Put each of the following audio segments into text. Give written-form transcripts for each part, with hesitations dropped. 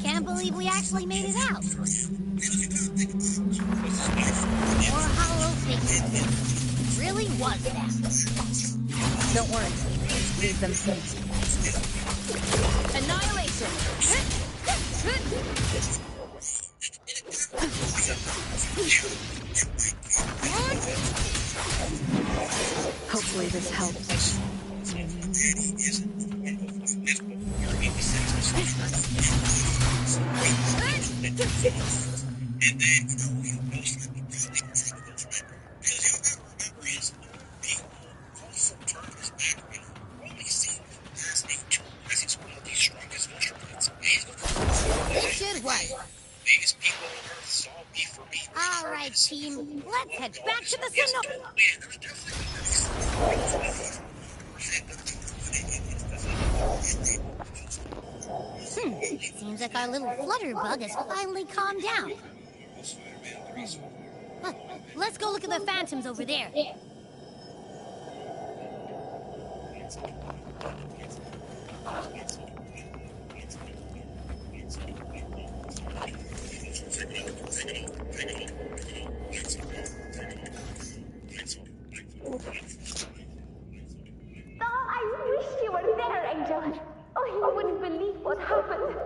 Can't believe we actually made it out. More hollow figures. Really was that. Don't worry. Leave them be. Annihilation! Hopefully this helps. Should what? All right, team. Let's head back to the signal. Seems like our little flutterbug has finally calmed down. Let's go look at the phantoms over there. I wish you were there, Angel. Oh, you wouldn't believe what happened.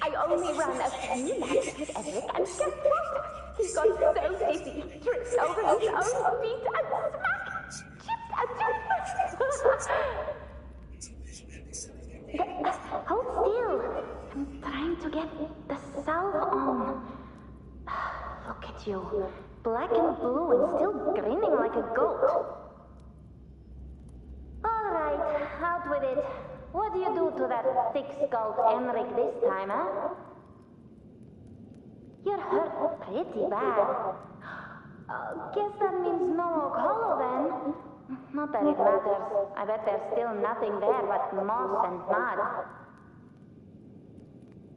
I only ran a few laps with Eric, and guess what? He got so dizzy, tripped over his own feet, and chipped a tooth. Hold still. I'm trying to get the salve on. Look at you. Black and blue and still grinning like a goat. All right, out with it. What do you do to that thick-skulled Enric this time, huh? You're hurt pretty bad. Guess that means no Oak Hollow then. Not that it matters. I bet there's still nothing there but moss and mud.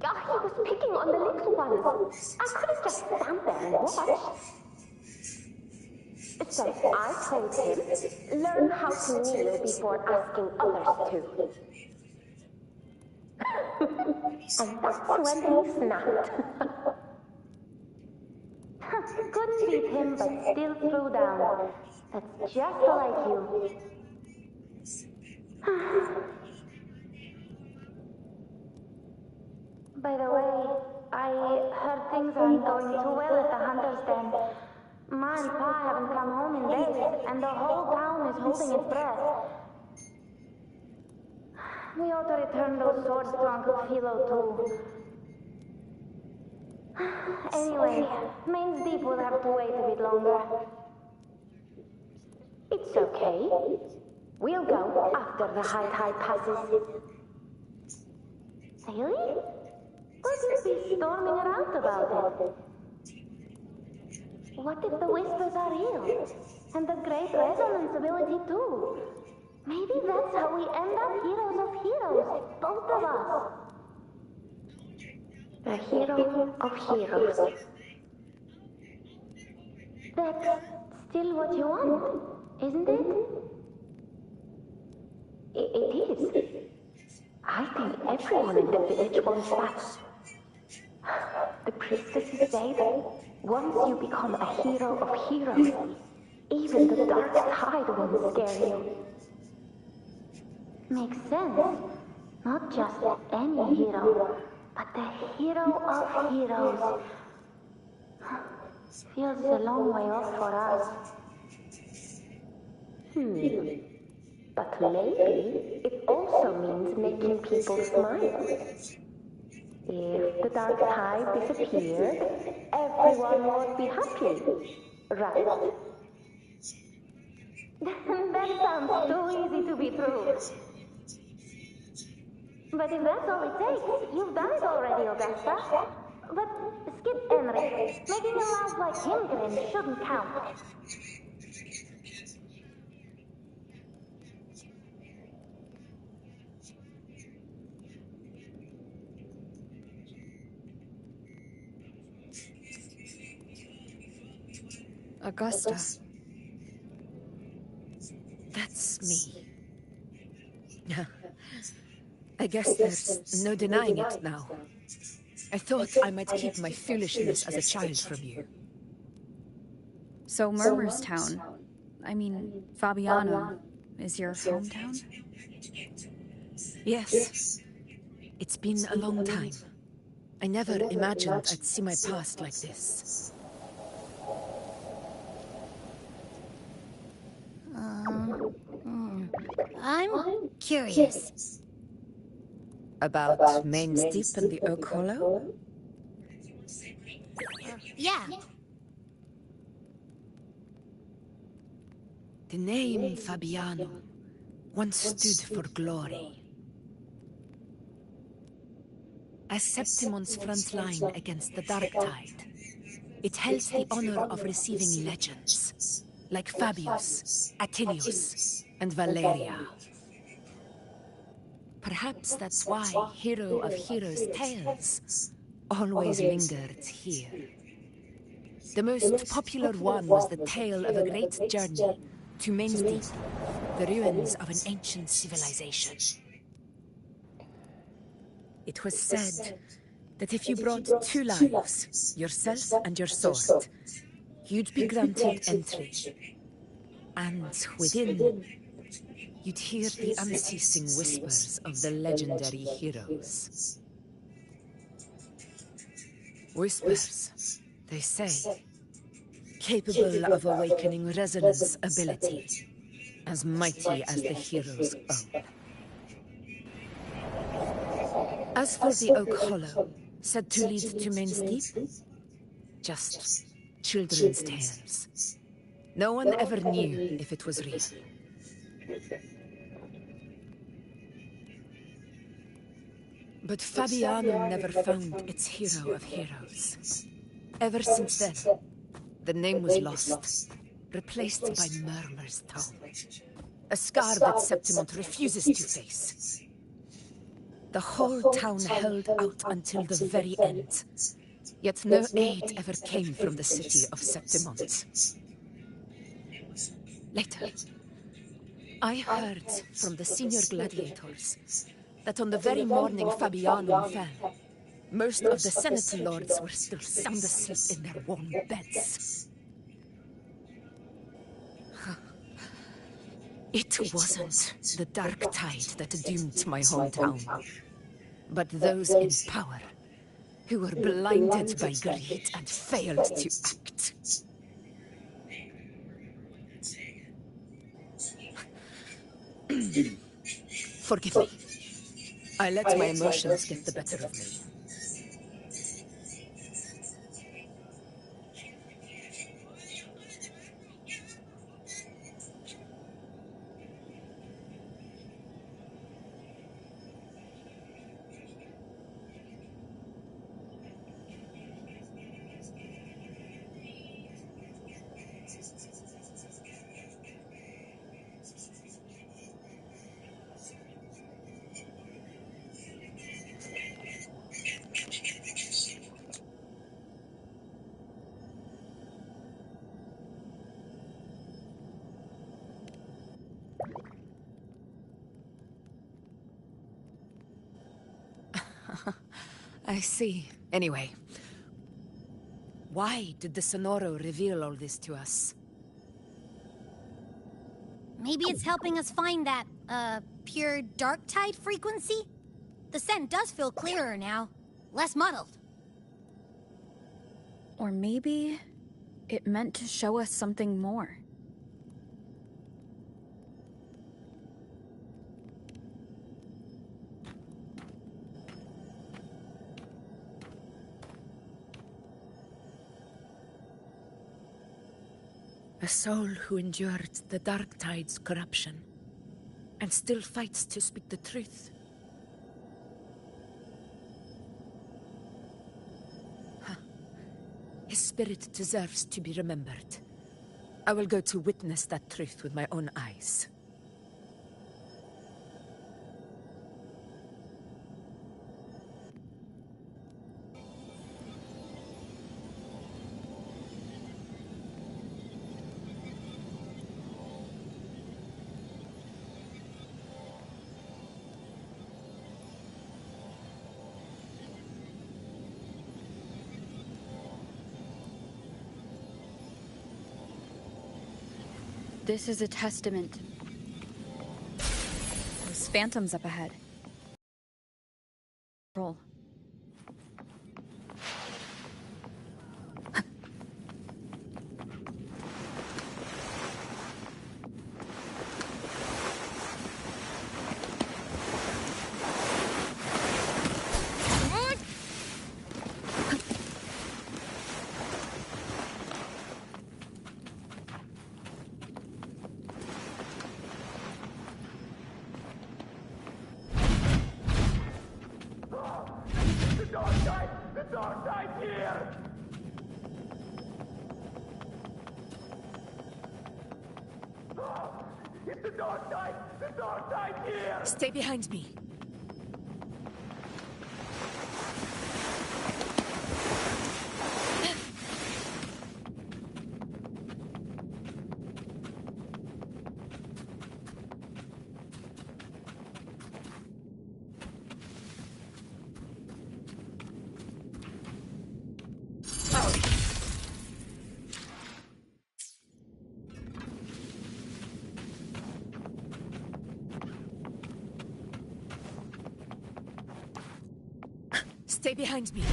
He was picking on the little ones. I could have just stand there and watched. So I told him, learn how to kneel before asking others to. And that's when he snapped. Couldn't beat him, but still threw down. That's just like you. By the way, I heard things aren't going too well at the Hunter's Den. Ma and Pa haven't come home in days, and the whole town is holding its breath. We ought to return those swords to Uncle Philo, too. Anyway, Main's Deep will have to wait a bit longer. It's okay. We'll go after the high tide passes. Really? Wouldn't be storming around about it. What if the whispers are real? And the great resonance ability too? Maybe that's how we end up heroes of heroes, both of us. A hero of heroes. That's still what you want, isn't it? It is. I think everyone in the village wants that. The priestesses say that once you become a hero of heroes, even the dark tide won't scare you. Makes sense. Not just any hero, but the hero of heroes. Feels a long way off for us. But maybe it also means making people smile. If the dark tide disappeared, everyone would be happy, right? That sounds too easy to be true. But if that's all it takes, you've done it already, Augusta. But skip Henry. Making a louse like him grin shouldn't count. Augusta. That's me. I guess there's no denying it now. I thought I might keep my foolishness as a child from you. So Murmurstown, I mean, Fabiano, is your hometown? Yes. It's been a long time. I never imagined I'd see my past like this. I'm curious. About Main Steep and the Oak Hollow? Yeah. The name Fabiano once stood for glory. As Septimon's front line against the Dark Tide, it held the honor of receiving legends, like Fabius, Attilius, and Valeria. Perhaps that's why Hero of Heroes' tales always lingered here. The most popular one was the tale of a great journey to Main Steep, the ruins of an ancient civilization. It was said that if you brought 2 lives, yourself and your sword, you'd be granted entry. And within, you'd hear the unceasing whispers of the legendary heroes. Whispers, they say, capable of awakening resonance ability, as mighty as the hero's own. As for the Oak Hollow, said to lead to Main Steep, just children's tales. No one ever knew if it was real. But Fabiano never found its hero of heroes. Ever since then, the name was lost, replaced by Murmur's Tongue. A scar that Septimont refuses to face. The whole town held out until the very end, yet no aid ever came from the city of Septimont. Later, I heard from the senior gladiators that on the very morning Fabianum fell, most of the Senate lords were still sound asleep in their warm beds. It wasn't the Dark Tide that doomed my hometown, but those in power who were blinded by greed and failed to act. Forgive me. I let my emotions get the better of me. I see. Anyway, why did the Sonoro reveal all this to us? Maybe it's helping us find that, pure dark tide frequency? The scent does feel clearer now. Less muddled. Or maybe it meant to show us something more. A soul who endured the Dark Tide's corruption, and still fights to speak the truth. spirit deserves to be remembered. I will go to witness that truth with my own eyes. This is a testament. Those phantoms up ahead. Roll. Stay behind me. Stay behind me.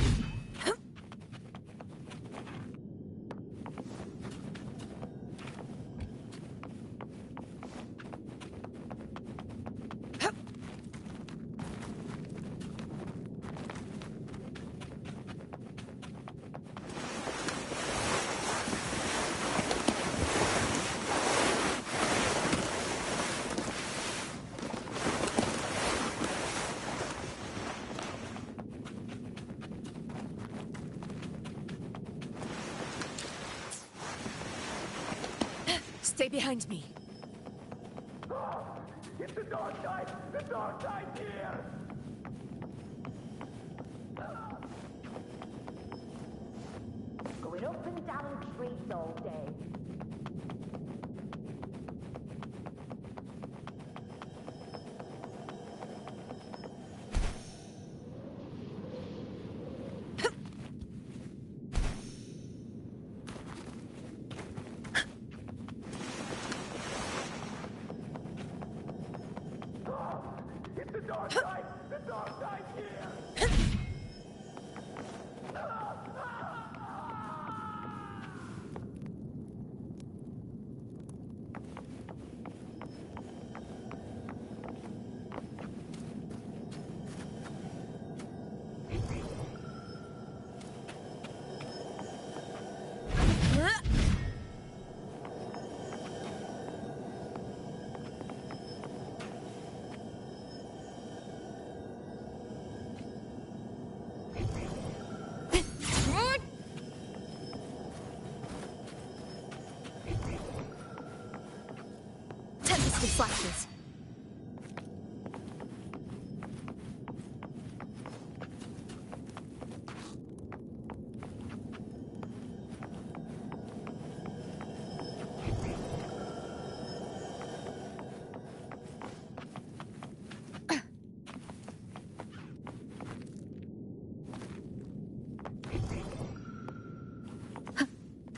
Stay behind me. It's the dark side! The dark side here! Going up and down streets all day. The dark side! The dark side here! Tempest flashes.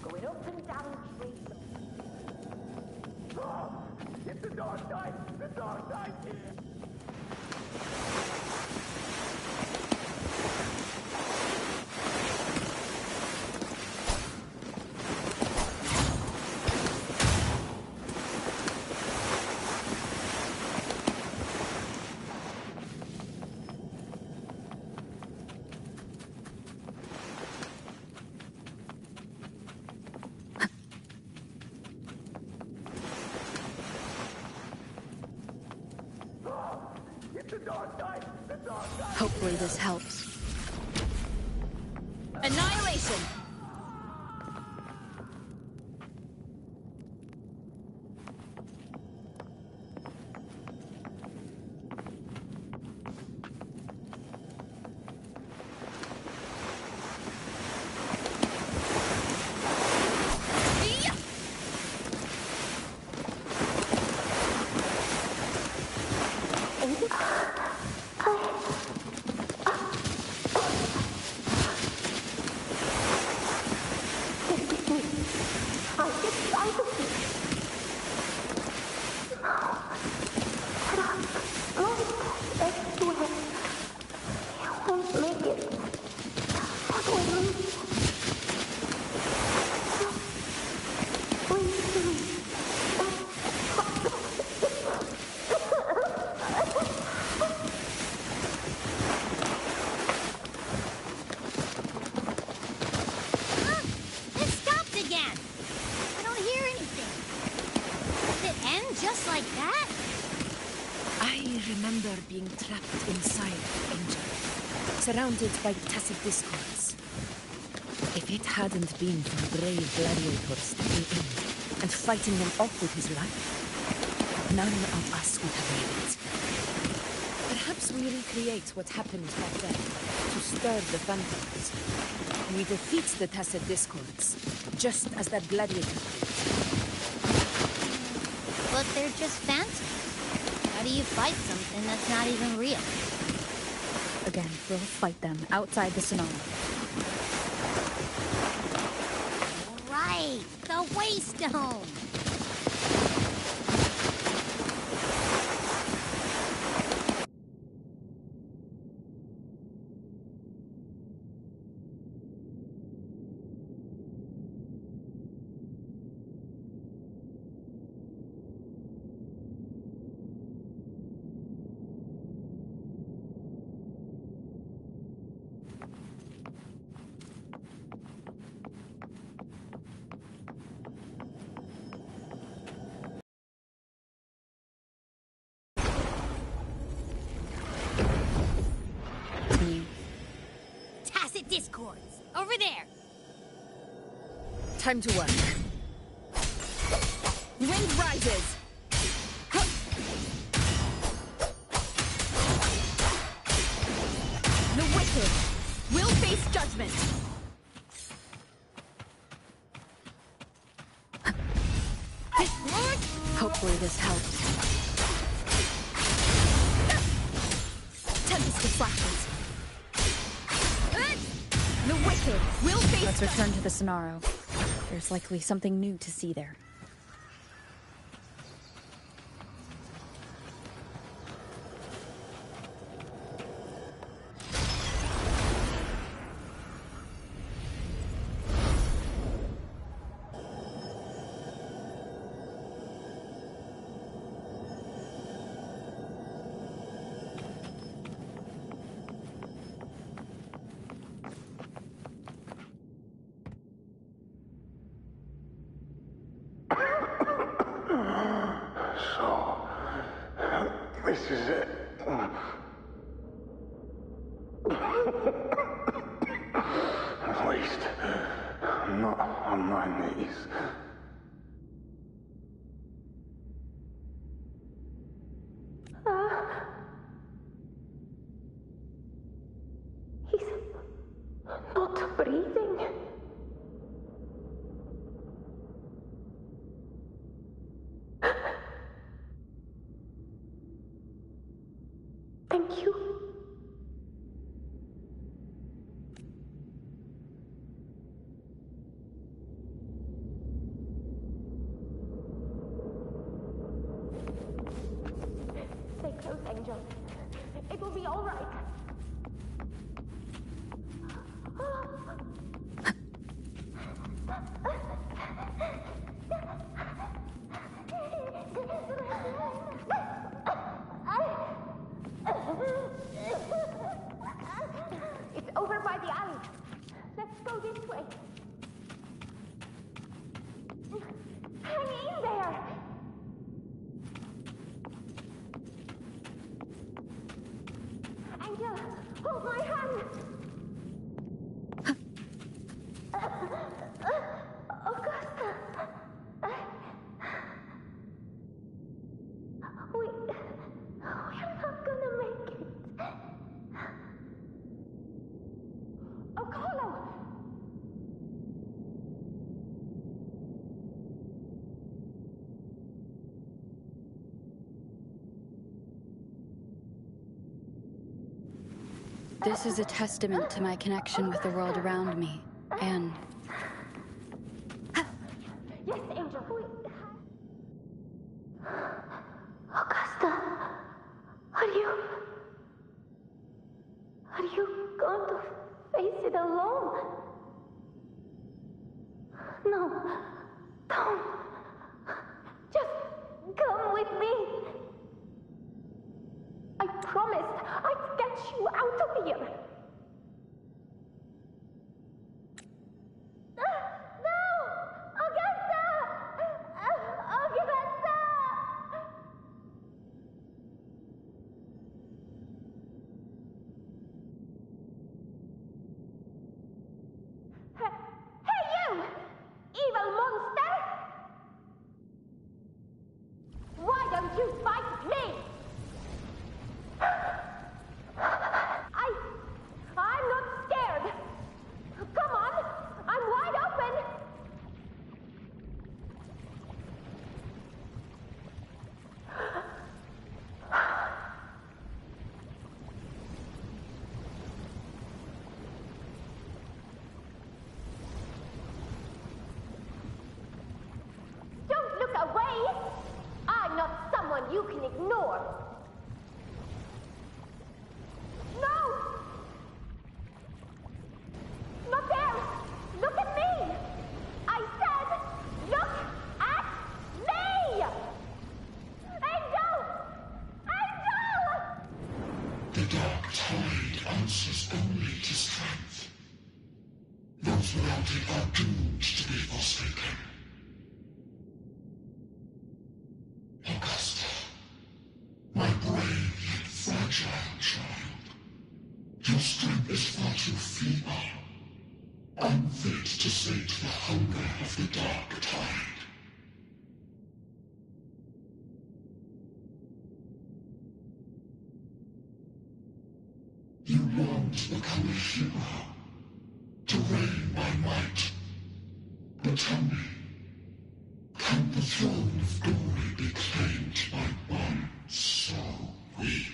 Going up and down streets. It's the dark side! The dark side here! It's the dark side! The dark side! Hopefully this helps. Annihilation! remember being trapped inside, Angel, surrounded by tacit discords. If it hadn't been for a brave gladiator stepping in and fighting them off with his life, none of us would have made it. Perhaps we recreate what happened back then to stir the phantoms. We defeat the tacit discords, just as that gladiator did. But they're just phantoms. How do you fight something that's not even real? Again, we'll fight them outside the Sonara. Right, the Waystone! Tacit discords! Over there! Time to work. Wind rises! The wicked will face judgment! Hopefully this helps. Tempest of flashes. The wicked will face. Let's return to the Sonaro. There's likely something new to see there. This is it. At least, I'm not on my knees. He's not breathing. Thank you. Stay close, Angel. It will be all right. It's over by the alley. Let's go this way. Hang in there. Angel, hold my hand. Augusta. We're not gonna make it. Okolo! This is a testament to my connection with the world around me, and Yes, Angel. Augusta, are you going to face it alone? No, don't. Just come with me. I promised I'd get you out of here. No! Augusta! Augusta! The dark tide answers only to strength. Those without it are doomed to be forsaken. Augusta, my brave yet fragile child, your strength is far too feeble, unfit to sate the hunger of the dark tide. You long to become a hero, to reign by might. But tell me, can the throne of glory be claimed by one so weak?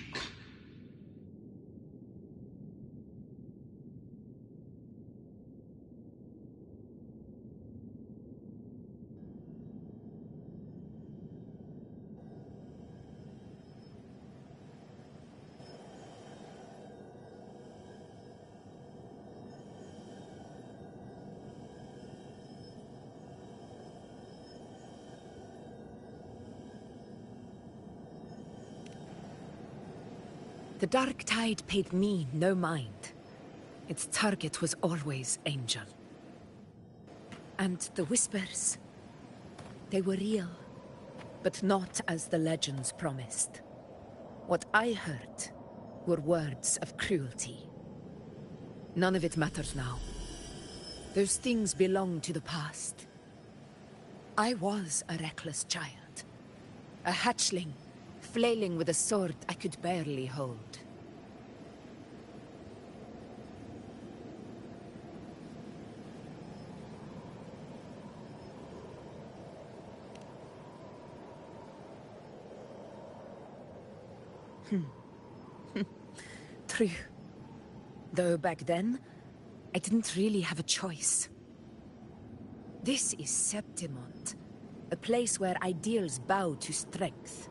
The dark tide paid me no mind. Its target was always Angel. And the whispers, they were real, but not as the legends promised. What I heard were words of cruelty. None of it matters now. Those things belong to the past. I was a reckless child, a hatchling, flailing with a sword I could barely hold. True. Though back then, I didn't really have a choice. This is Septimont, a place where ideals bow to strength.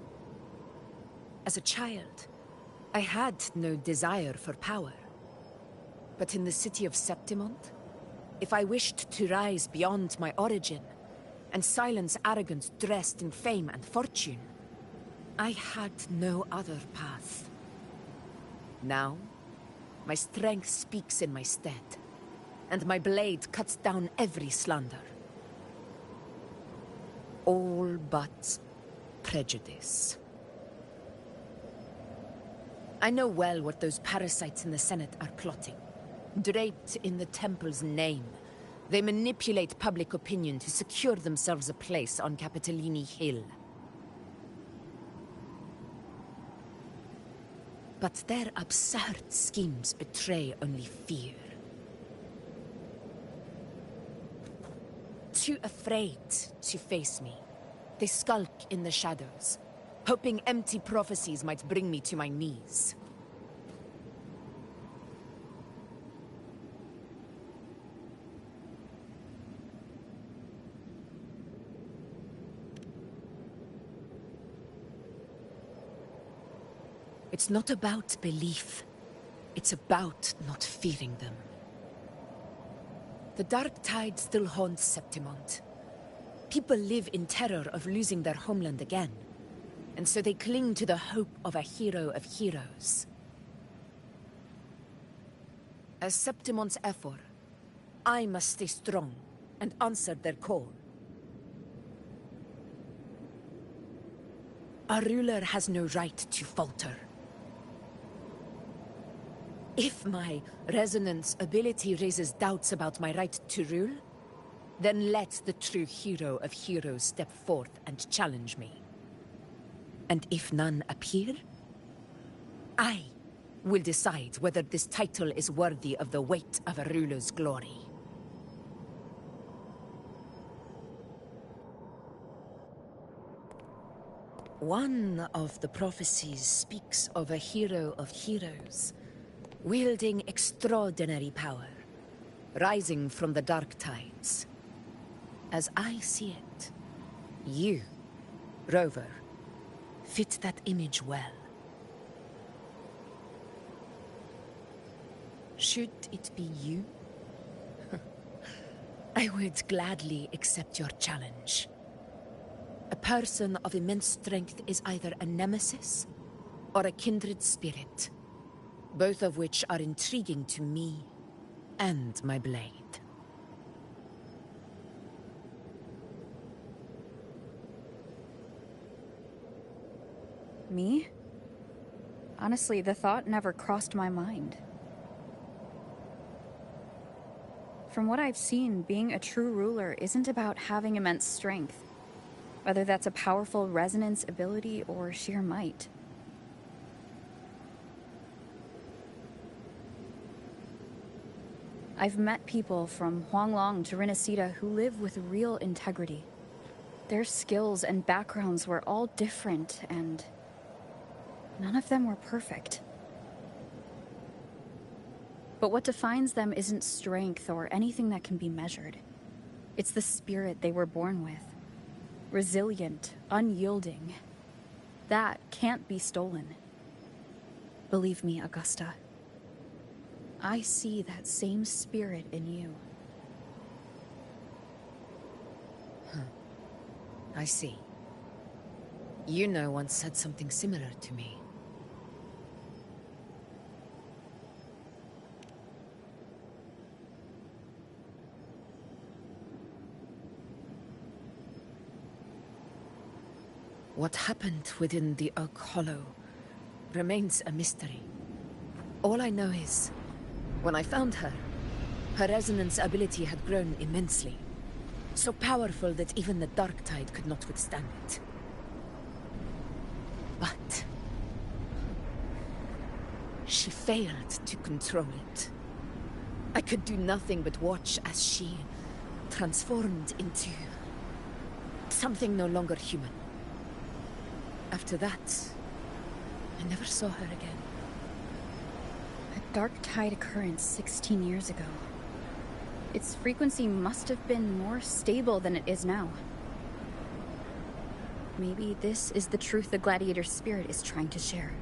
As a child, I had no desire for power. But in the city of Septimont, if I wished to rise beyond my origin and silence arrogance dressed in fame and fortune, I had no other path. Now, my strength speaks in my stead, and my blade cuts down every slander. All but prejudice. I know well what those parasites in the Senate are plotting. Draped in the Temple's name, they manipulate public opinion to secure themselves a place on Capitolini Hill. But their absurd schemes betray only fear. Too afraid to face me, they skulk in the shadows, hoping empty prophecies might bring me to my knees. It's not about belief. It's about not fearing them. The dark tide still haunts Septimont. People live in terror of losing their homeland again, and so they cling to the hope of a hero of heroes. As Septimont's Ephor, I must stay strong and answer their call. Our ruler has no right to falter. If my resonance ability raises doubts about my right to rule, then let the true hero of heroes step forth and challenge me. And if none appear, I will decide whether this title is worthy of the weight of a ruler's glory. One of the prophecies speaks of a hero of heroes, wielding extraordinary power, rising from the dark tides. As I see it, you, Rover, fit that image well. Should it be you? I would gladly accept your challenge. A person of immense strength is either a nemesis or a kindred spirit. both of which are intriguing to me and my blade. Me? Honestly, the thought never crossed my mind. From what I've seen, being a true ruler isn't about having immense strength, whether that's a powerful resonance ability or sheer might. I've met people from Huanglong to Renacida who live with real integrity. Their skills and backgrounds were all different, and none of them were perfect. But what defines them isn't strength or anything that can be measured. It's the spirit they were born with. Resilient, unyielding. That can't be stolen. Believe me, Augusta. I see that same spirit in you. I see. Yuno once said something similar to me. What happened within the Oak Hollow remains a mystery. All I know is, when I found her, her resonance ability had grown immensely. So powerful that even the Dark Tide could not withstand it. But she failed to control it. I could do nothing but watch as she transformed into something no longer human. After that, I never saw her again. A Dark Tide occurrence 16 years ago. Its frequency must have been more stable than it is now. Maybe this is the truth the Gladiator spirit is trying to share.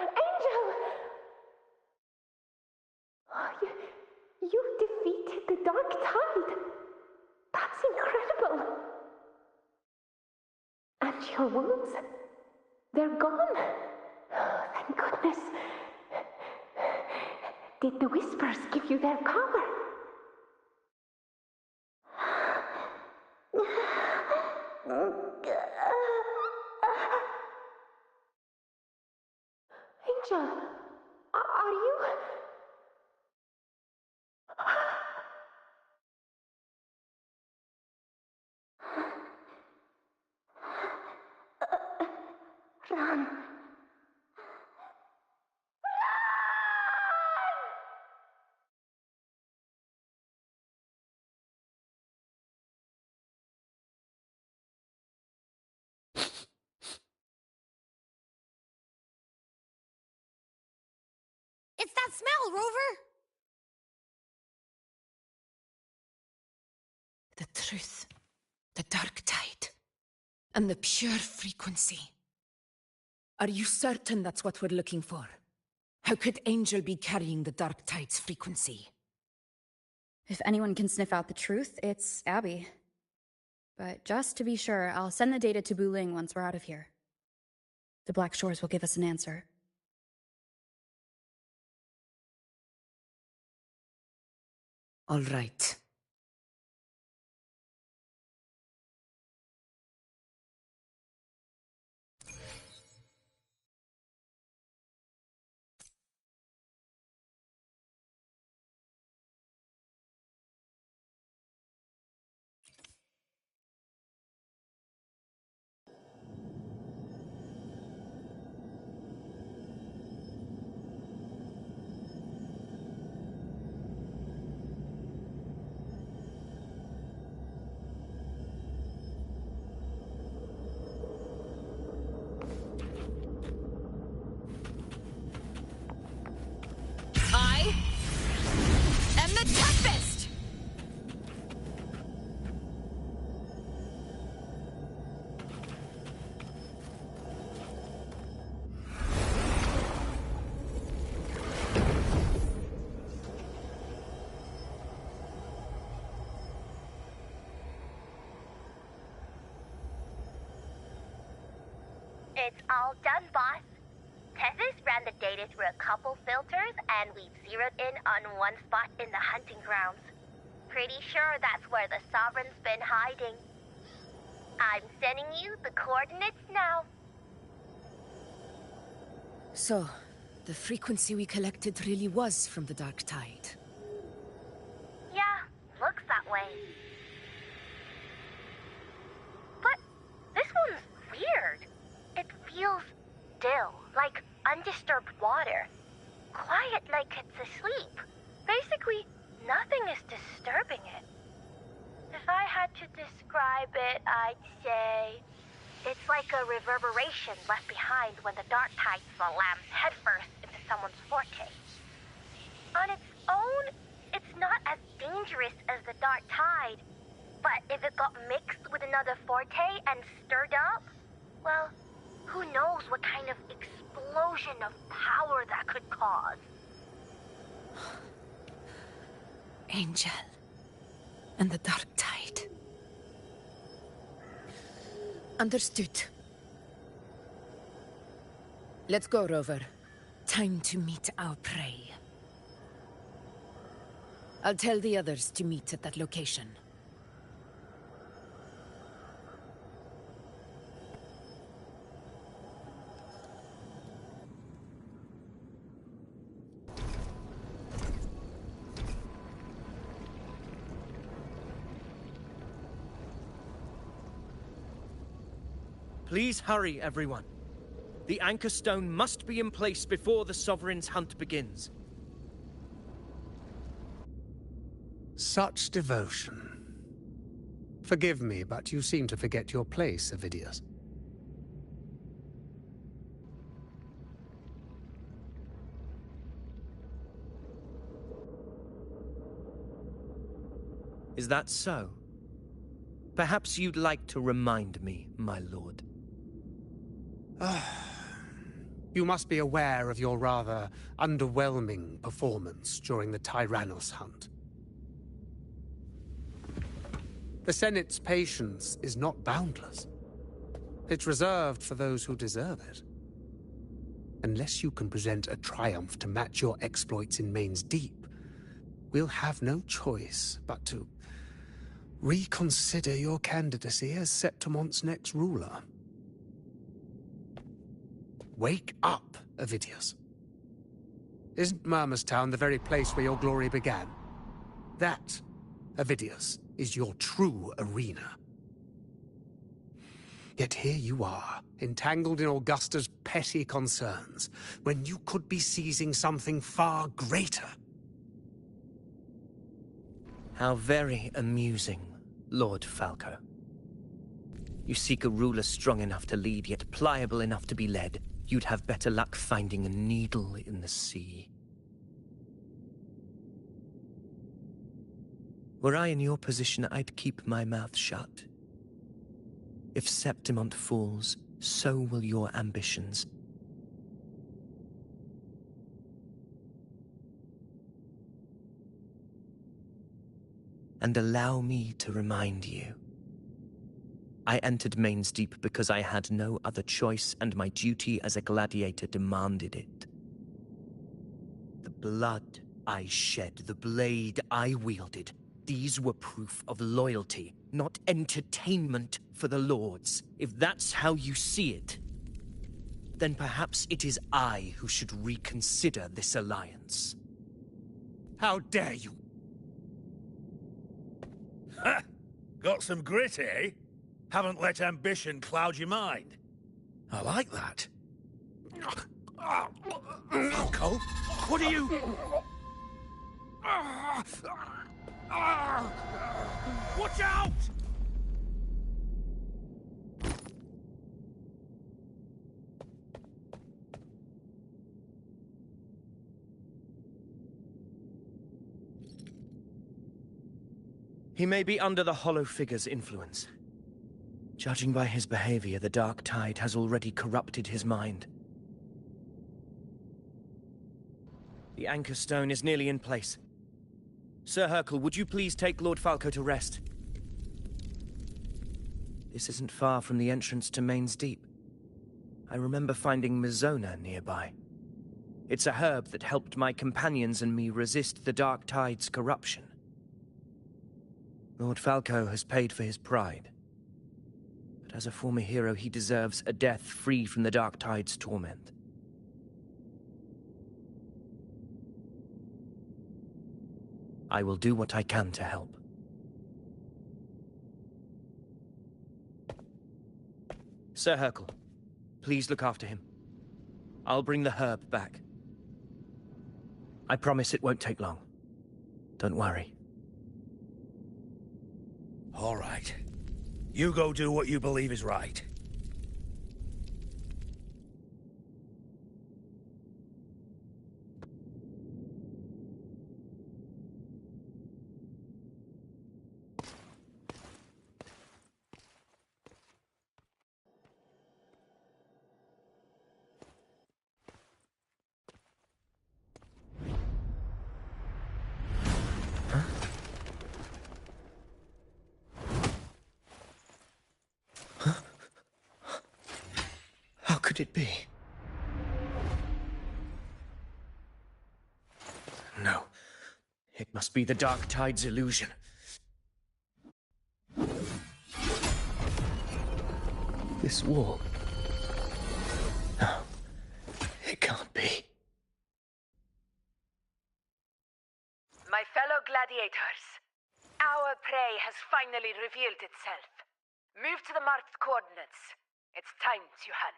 Angel! Oh, you defeated the Dark Tide. That's incredible. And your wounds? They're gone. Oh, thank goodness. Did the Whispers give you their power? Angel, are you... Run. It's that smell, Rover! The truth, the Dark Tide, and the pure frequency. Are you certain that's what we're looking for? How could Angel be carrying the Dark Tide's frequency? If anyone can sniff out the truth, it's Abby. But just to be sure, I'll send the data to Buling once we're out of here. The Black Shores will give us an answer. All right. It's all done, boss. Tethys ran the data through a couple filters, and we've zeroed in on one spot in the hunting grounds. Pretty sure that's where the Sovereign's been hiding. I'm sending you the coordinates now. So, the frequency we collected really was from the Dark Tide. Yeah, looks that way. But this one's weird. It feels still, like undisturbed water. Quiet like it's asleep. Basically, nothing is disturbing it. If I had to describe it, I'd say it's like a reverberation left behind when the Dark Tide slams headfirst into someone's forte. On its own, it's not as dangerous as the Dark Tide, but if it got mixed with another forte and stirred up, well, who knows what kind of explosion of power that could cause. Angel. And the Dark Tide. Understood. Let's go, Rover. Time to meet our prey. I'll tell the others to meet at that location. Please hurry, everyone. The anchor stone must be in place before the Sovereign's hunt begins. Such devotion. Forgive me, but you seem to forget your place, Avidius. Is that so? Perhaps you'd like to remind me, my lord. You must be aware of your rather underwhelming performance during the Tyrannos hunt. The Senate's patience is not boundless. It's reserved for those who deserve it. Unless you can present a triumph to match your exploits in Main's Deep, we'll have no choice but to reconsider your candidacy as Septimon's next ruler. Wake up, Avidius. Isn't Murmurstown the very place where your glory began? That, Avidius, is your true arena. Yet here you are, entangled in Augusta's petty concerns, when you could be seizing something far greater. How very amusing, Lord Falco. You seek a ruler strong enough to lead, yet pliable enough to be led. You'd have better luck finding a needle in the sea. Were I in your position, I'd keep my mouth shut. If Septimont falls, so will your ambitions. And allow me to remind you. I entered Main's Deep because I had no other choice, and my duty as a gladiator demanded it. The blood I shed, the blade I wielded, these were proof of loyalty, not entertainment for the Lords. If that's how you see it, then perhaps it is I who should reconsider this alliance. How dare you! Ha! Got some grit, eh? Haven't let ambition cloud your mind. I like that. Falco, what are you... Watch out! He may be under the Hollow Figure's influence. Judging by his behavior, the Dark Tide has already corrupted his mind. The anchor stone is nearly in place. Sir Hercule, would you please take Lord Falco to rest? This isn't far from the entrance to Main's Deep. I remember finding Mizona nearby. It's a herb that helped my companions and me resist the Dark Tide's corruption. Lord Falco has paid for his pride. But as a former hero, he deserves a death free from the Dark Tide's torment. I will do what I can to help. Sir Hercule, please look after him. I'll bring the herb back. I promise it won't take long. Don't worry. All right. You go do what you believe is right. How could it be? No. It must be the Dark Tide's illusion. This wall. No. It can't be. My fellow gladiators, our prey has finally revealed itself. Move to the marked coordinates. It's time to hunt.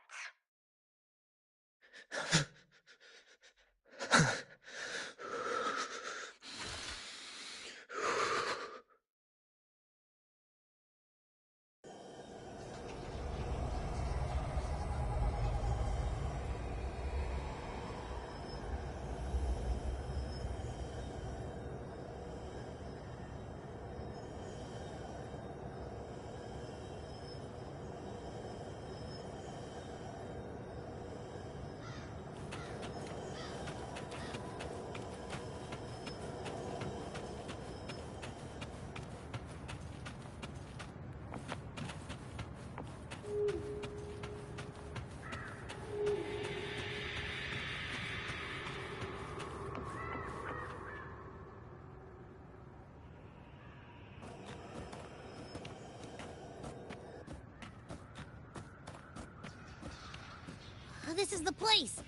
This is the place.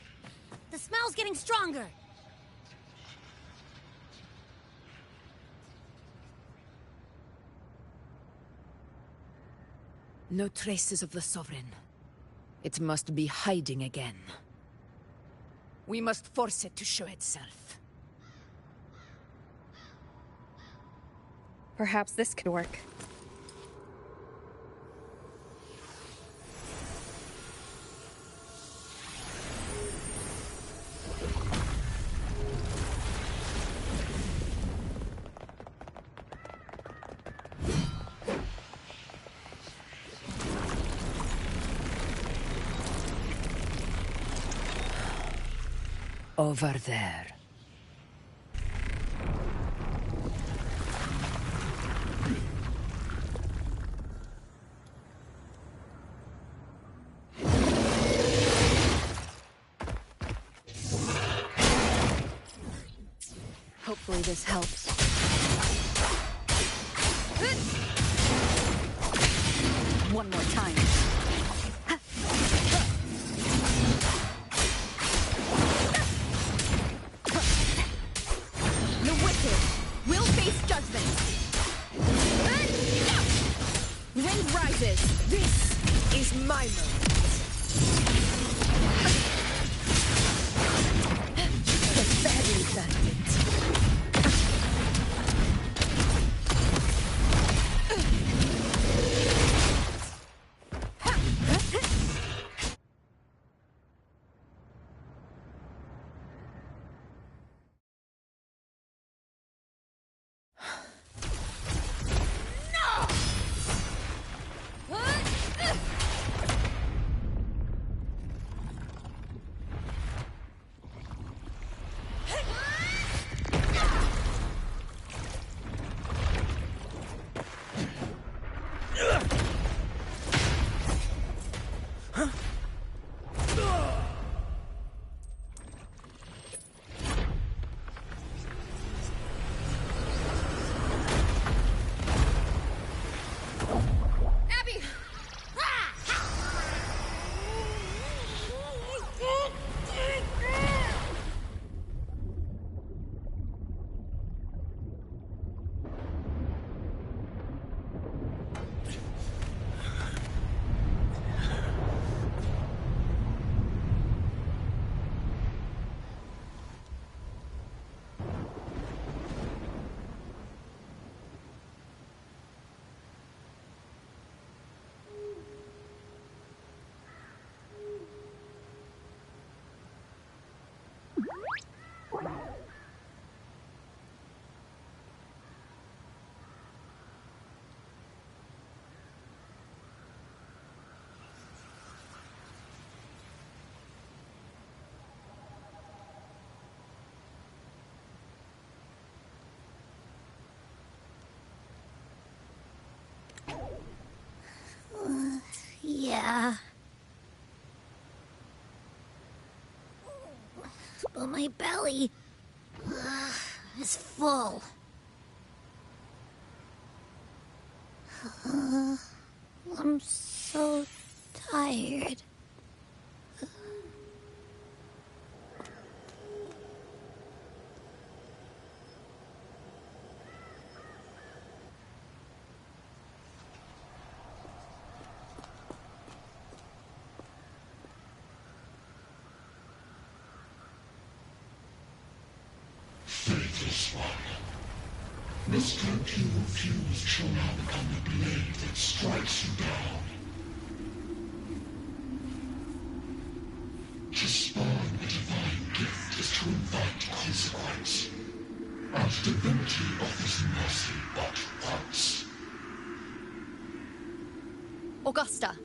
The smell's getting stronger. No traces of the Sovereign. It must be hiding again. We must force it to show itself. Perhaps this could work. Over there. Hopefully this helps. One more time. The wicked will face judgment. Wind rises. This is my moment. The very bandit. Yeah. But my belly is full. I'm so tired. Faithless one. The strength you refuse shall now become the blade that strikes you down. To spawn a divine gift is to invite consequence. And divinity offers mercy but once. Augusta!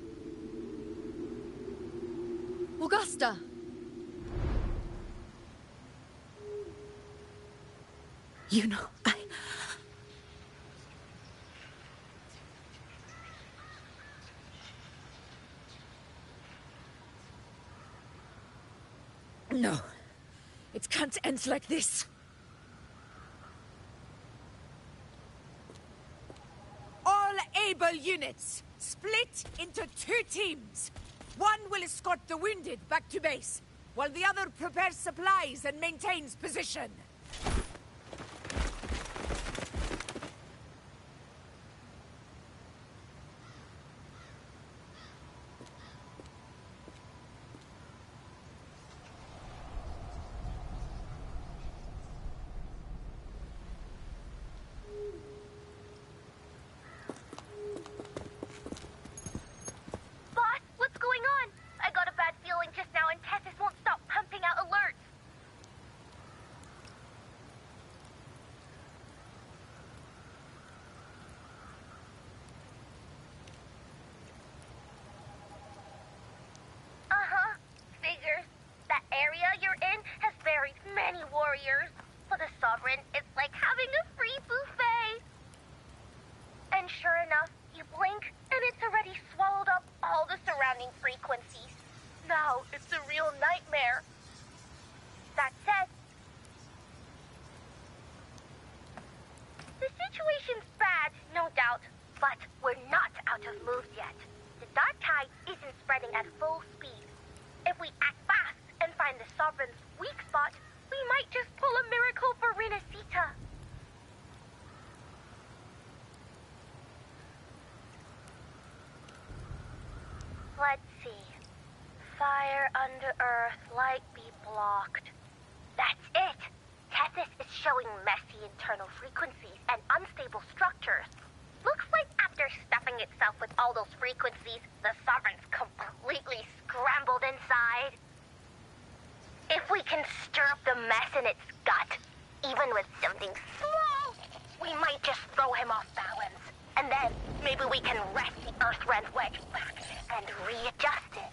Augusta! You know, No. It can't end like this. All able units, split into 2 teams. One will escort the wounded back to base, while the other prepares supplies and maintains position. For the Sovereign, it's like having a free buffet. And sure enough, you blink, and it's already swallowed up all the surrounding frequencies. Now it's a real nightmare. That said, the situation's bad, no doubt, but we're not out of moves yet. The dark tide isn't spreading at full speed. If we act fast and find the Sovereign's weak spot, we might just pull a miracle for Renacita. Let's see. Fire under earth, light be blocked. That's it! Tethys is showing messy internal frequencies and unstable structures. Looks like after stuffing itself with all those frequencies, the Sovereign's completely scrambled inside. If we can stir up the mess in its gut, even with something small, we might just throw him off balance. And then maybe we can wrest the Earthrend wedge back and readjust it.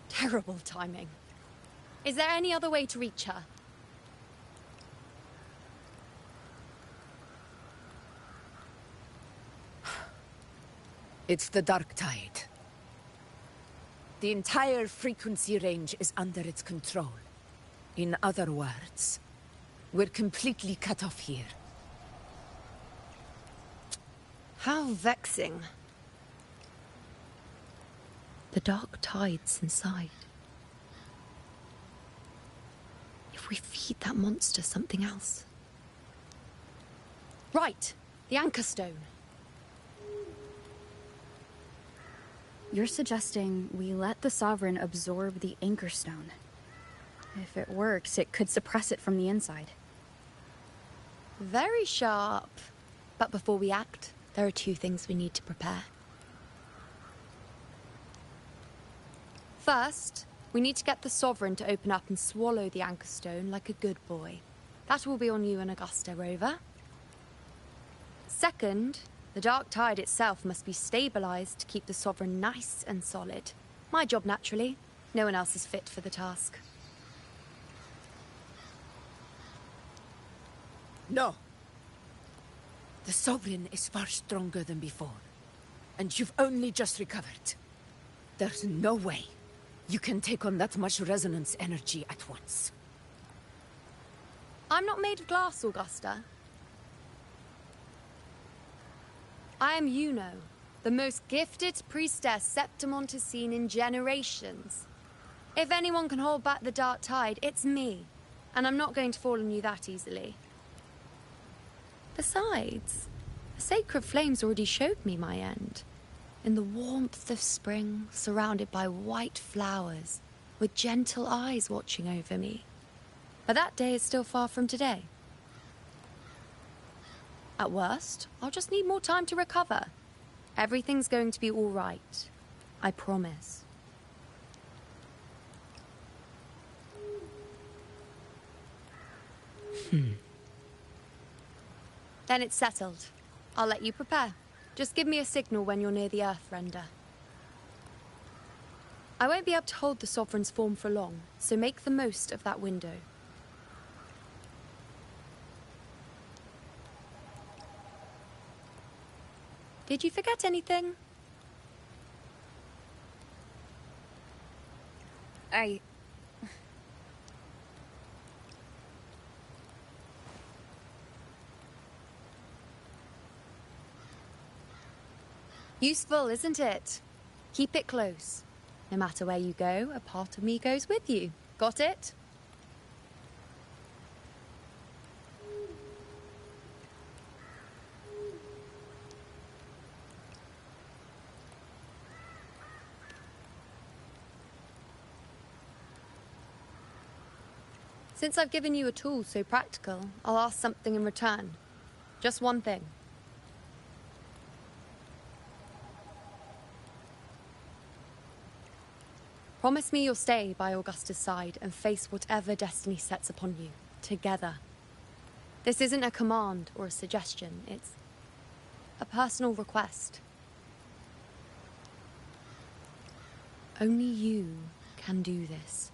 Terrible timing. Is there any other way to reach her? It's the dark tide. The entire frequency range is under its control. In other words, we're completely cut off here. How vexing. The dark tide's inside. If we feed that monster something else. Right, the Anchor Stone. You're suggesting we let the Sovereign absorb the Anchor Stone. If it works, it could suppress it from the inside. Very sharp. But before we act, there are 2 things we need to prepare. First, we need to get the Sovereign to open up and swallow the Anchor Stone like a good boy. That will be on you and Augusta, Rover. Second, the dark tide itself must be stabilized to keep the Sovereign nice and solid. My job, naturally. No one else is fit for the task. No. The Sovereign is far stronger than before, and you've only just recovered. There's no way you can take on that much resonance energy at once. I'm not made of glass, Augusta. I am Yuno, the most gifted priestess Septimont has seen in generations. If anyone can hold back the dark tide, it's me. And I'm not going to fall on you that easily. Besides, the sacred flames already showed me my end. In the warmth of spring, surrounded by white flowers, with gentle eyes watching over me. But that day is still far from today. At worst, I'll just need more time to recover. Everything's going to be all right. I promise. Then it's settled. I'll let you prepare. Just give me a signal when you're near the Earthrender. I won't be able to hold the Sovereign's form for long, so make the most of that window. Did you forget anything? Useful, isn't it? Keep it close. No matter where you go, a part of me goes with you. Got it? Since I've given you a tool so practical, I'll ask something in return. Just one thing. Promise me you'll stay by Augusta's side and face whatever destiny sets upon you, together. This isn't a command or a suggestion, it's a personal request. Only you can do this.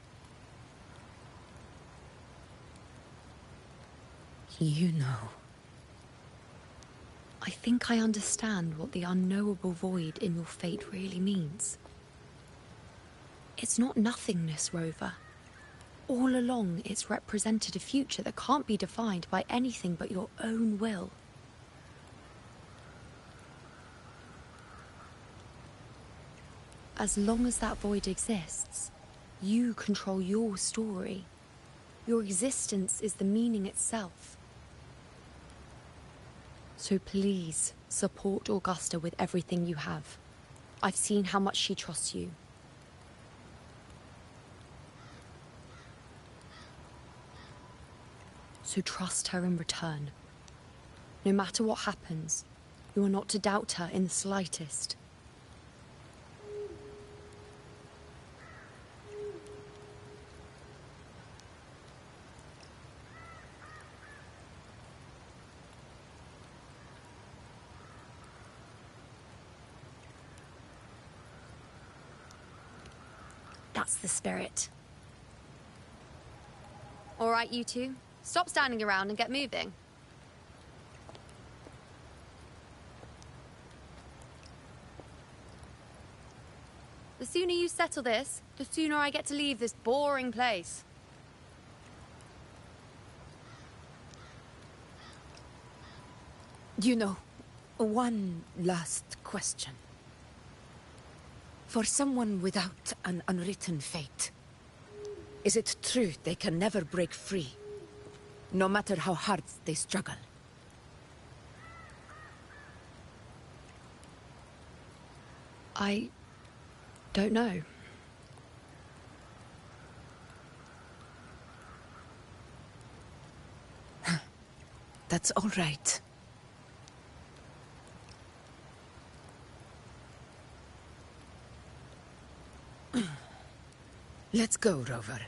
You know. I think I understand what the unknowable void in your fate really means. It's not nothingness, Rover. All along, it's represented a future that can't be defined by anything but your own will. As long as that void exists, you control your story. Your existence is the meaning itself. So please, support Augusta with everything you have. I've seen how much she trusts you. So trust her in return. No matter what happens, you are not to doubt her in the slightest. That's the spirit. All right, you two. Stop standing around and get moving. The sooner you settle this, the sooner I get to leave this boring place. You know, one last question. For someone without an unwritten fate, is it true they can never break free? No matter how hard they struggle. I don't know. That's all right. Let's go, Rover.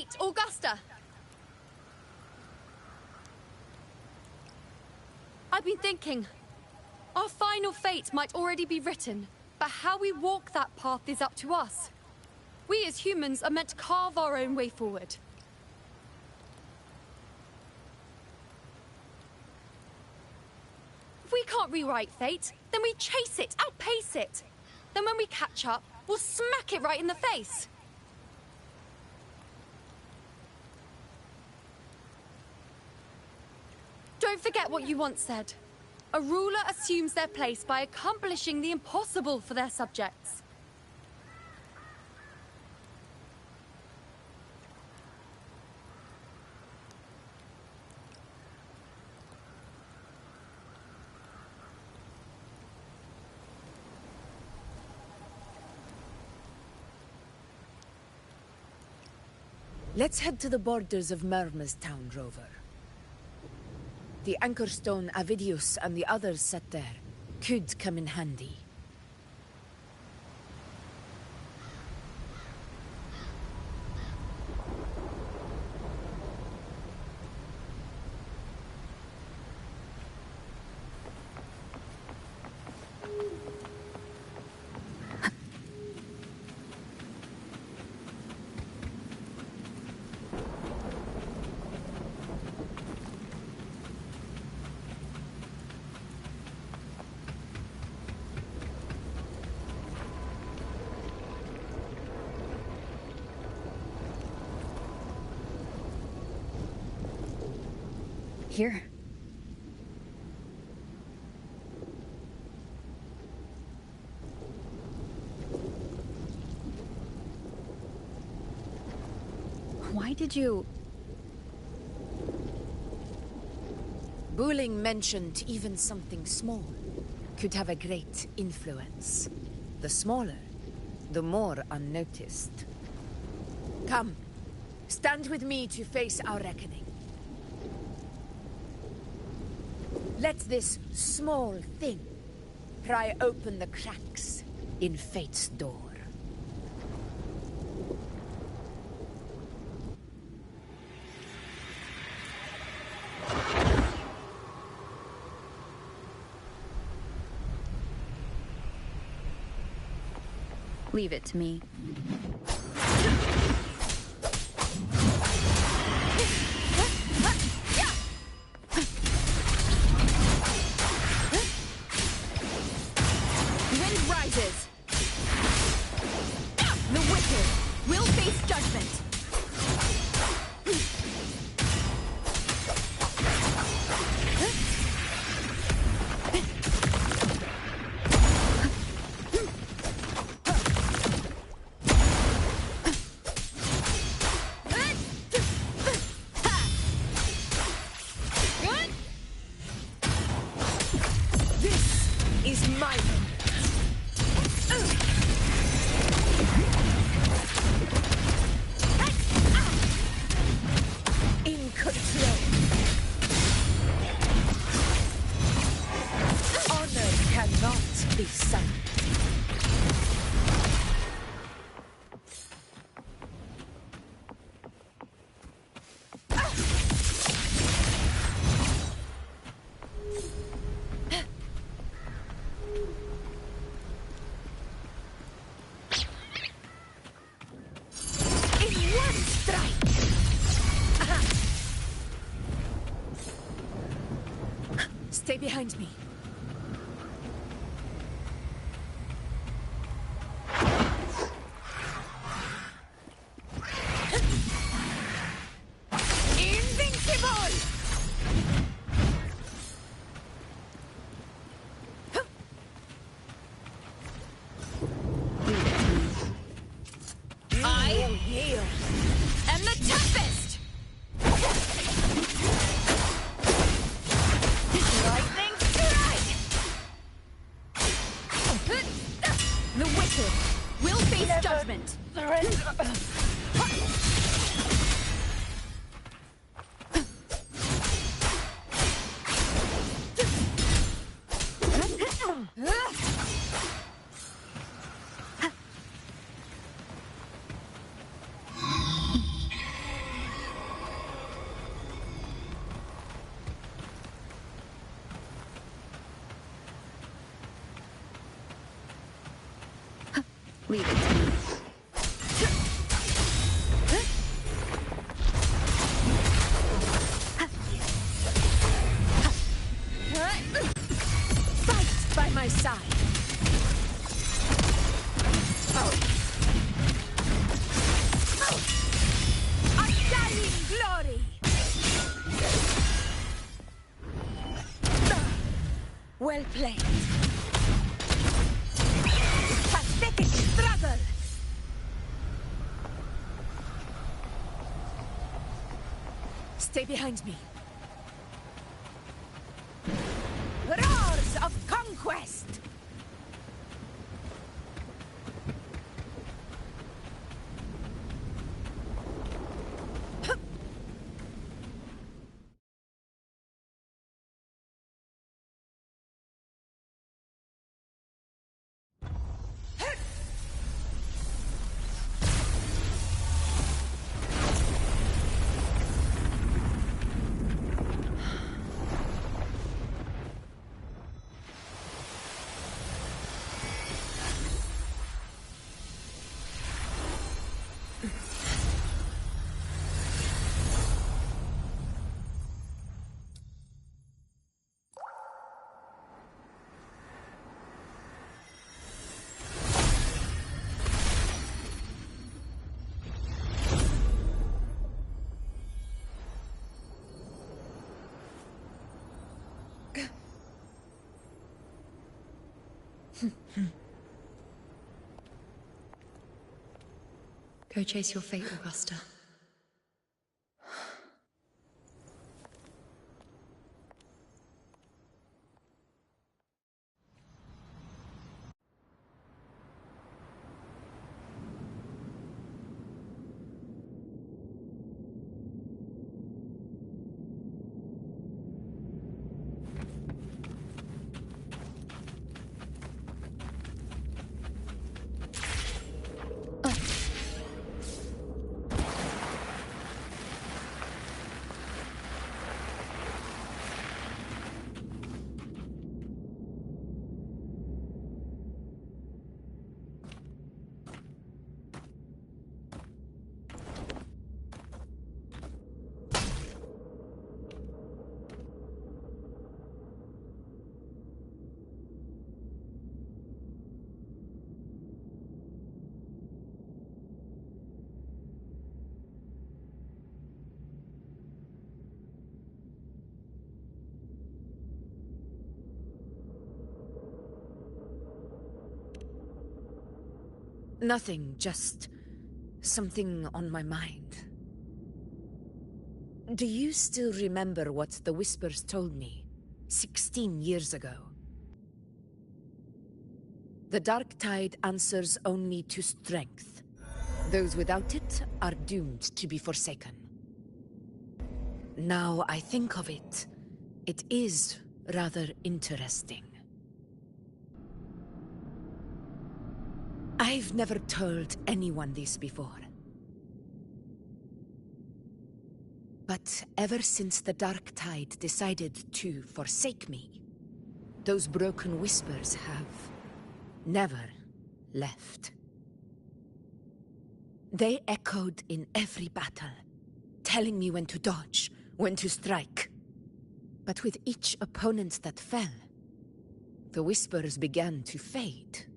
Wait, Augusta! I've been thinking. Our final fate might already be written, but how we walk that path is up to us. We as humans are meant to carve our own way forward. If we can't rewrite fate, then we chase it, outpace it. Then when we catch up, we'll smack it right in the face. Don't forget what you once said. A ruler assumes their place by accomplishing the impossible for their subjects. Let's head to the borders of Murmur's town, Rover. The anchor stone Avidius and the others set there could come in handy. Here. Why did you... Buling mentioned even something small could have a great influence. The smaller, the more unnoticed. Come, stand with me to face our reckoning. Let this small thing pry open the cracks in fate's door. Leave it to me. Stay behind me. Lightning strike! Leave it to me. Fight by my side. Undying glory. Well played. Pathetic struggle. Stay behind me. Roars of conquest! Go chase your fate, Augusta. Nothing, just something on my mind. Do you still remember what the Whispers told me 16 years ago? The Dark Tide answers only to strength. Those without it are doomed to be forsaken. Now I think of it, it is rather interesting. I've never told anyone this before. But ever since the Dark Tide decided to forsake me, those broken whispers have never left. They echoed in every battle, telling me when to dodge, when to strike. But with each opponent that fell, the whispers began to fade.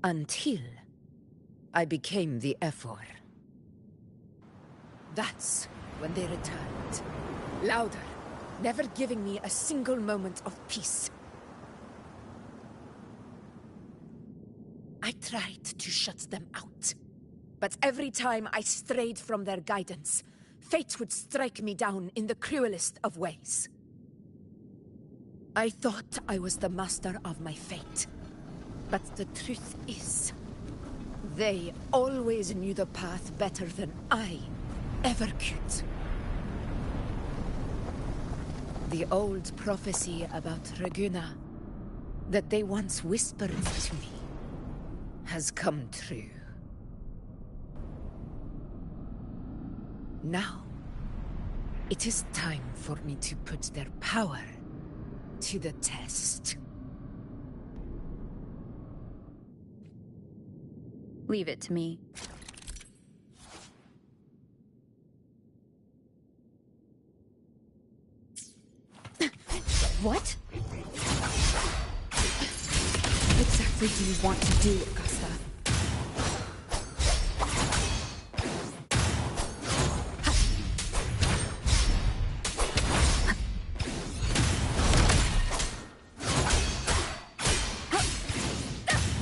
Until I became the Ephor. That's when they returned. Louder, never giving me a single moment of peace. I tried to shut them out, but every time I strayed from their guidance, fate would strike me down in the cruelest of ways. I thought I was the master of my fate. But the truth is, they always knew the path better than I ever could. The old prophecy about Raguna, that they once whispered to me, has come true. Now, it is time for me to put their power to the test. Leave it to me. What? What exactly do you want to do, Augusta?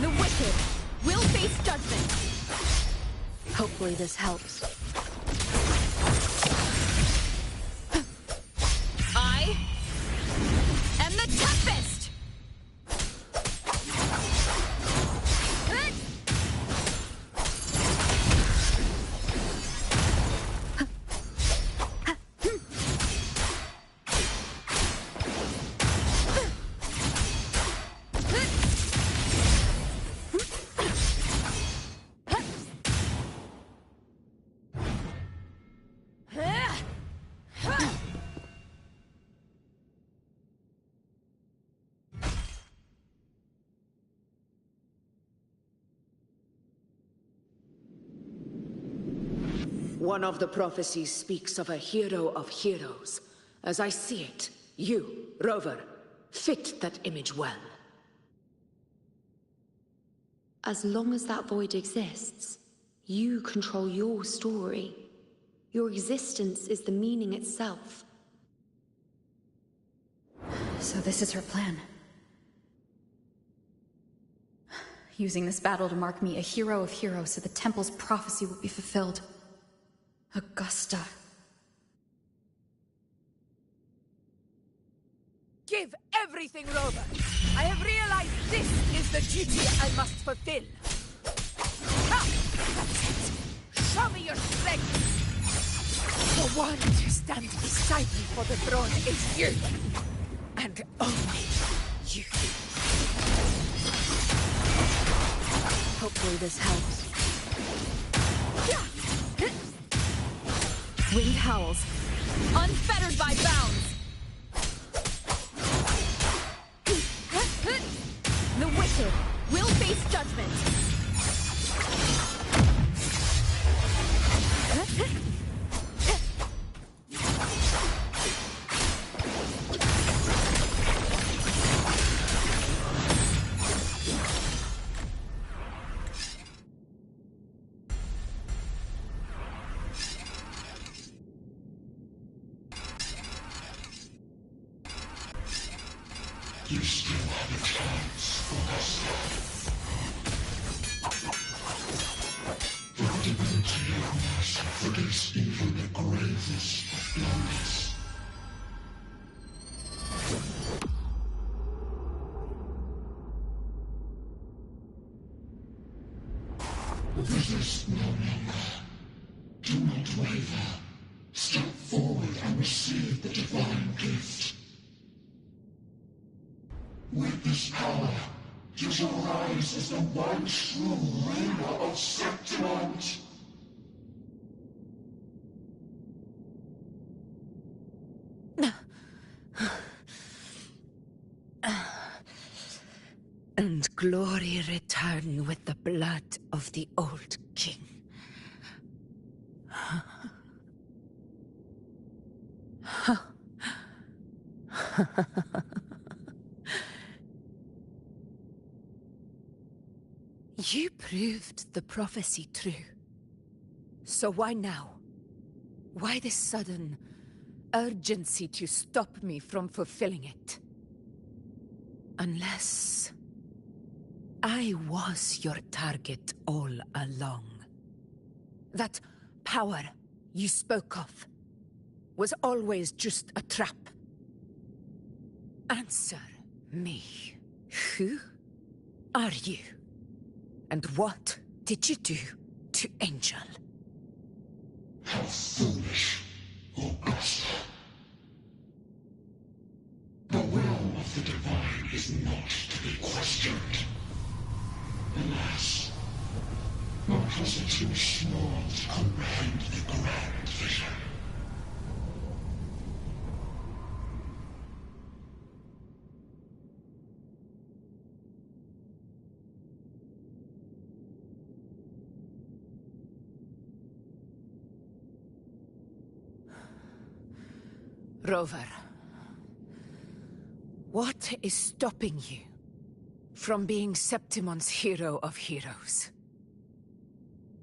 The wicked will face judgment. Hopefully this helps. I am the Tempest! One of the prophecies speaks of a hero of heroes. As I see it, you, Rover, fit that image well. As long as that void exists, you control your story. Your existence is the meaning itself. So this is her plan. Using this battle to mark me a hero of heroes so the temple's prophecy will be fulfilled. Augusta. Give everything, Rover. I have realized this is the duty I must fulfill. Come! That's it. Show me your strength. The one to stand beside me for the throne is you. And only you. Hopefully this helps. Wind howls, Unfettered by bounds. The wicked will face judgment. You still have a chance, Augusta. The divinity of mercy forgives even the gravest blunders. Resist no longer. Do not waver. Step forward and receive the divine gift. With this power, you shall rise as the one true ruler of Septimont. And glory return with the blood of the old king. You proved the prophecy true. So why now? Why this sudden urgency to stop me from fulfilling it? Unless I was your target all along. That power you spoke of was always just a trap. Answer me. Who are you? And what did you do to Angel? How foolish, Augusta. The will of the divine is not to be questioned. Alas, my puzzle too small to comprehend the grand vision. Rover, what is stopping you from being Septimon's hero of heroes?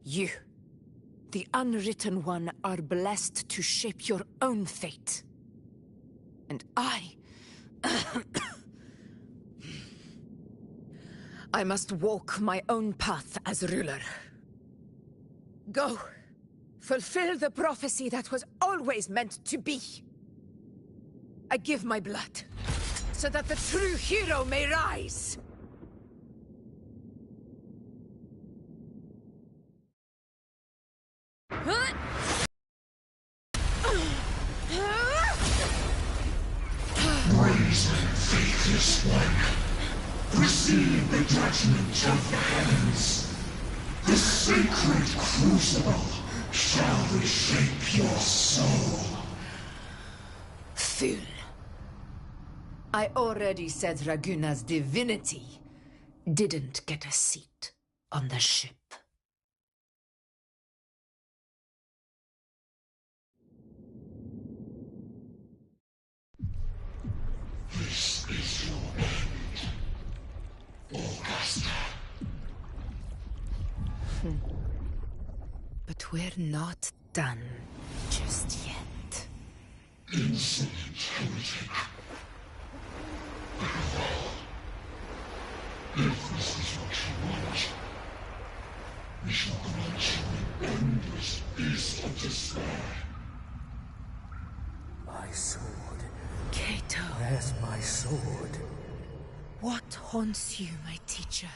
You, the Unwritten One, are blessed to shape your own fate. And I must walk my own path as ruler. Go, fulfill the prophecy that was always meant to be. I give my blood, so that the true hero may rise! Brazen, faithless one, receive the judgment of the heavens. The sacred crucible shall reshape your soul. Fool. I already said Raguna's divinity didn't get a seat on the ship. This is your end, Augusta. But we're not done just yet. Insolent heretic. If this is what you want, we shall grant you an endless beast of despair. My sword. Cato. Where's my sword? What haunts you, my teacher?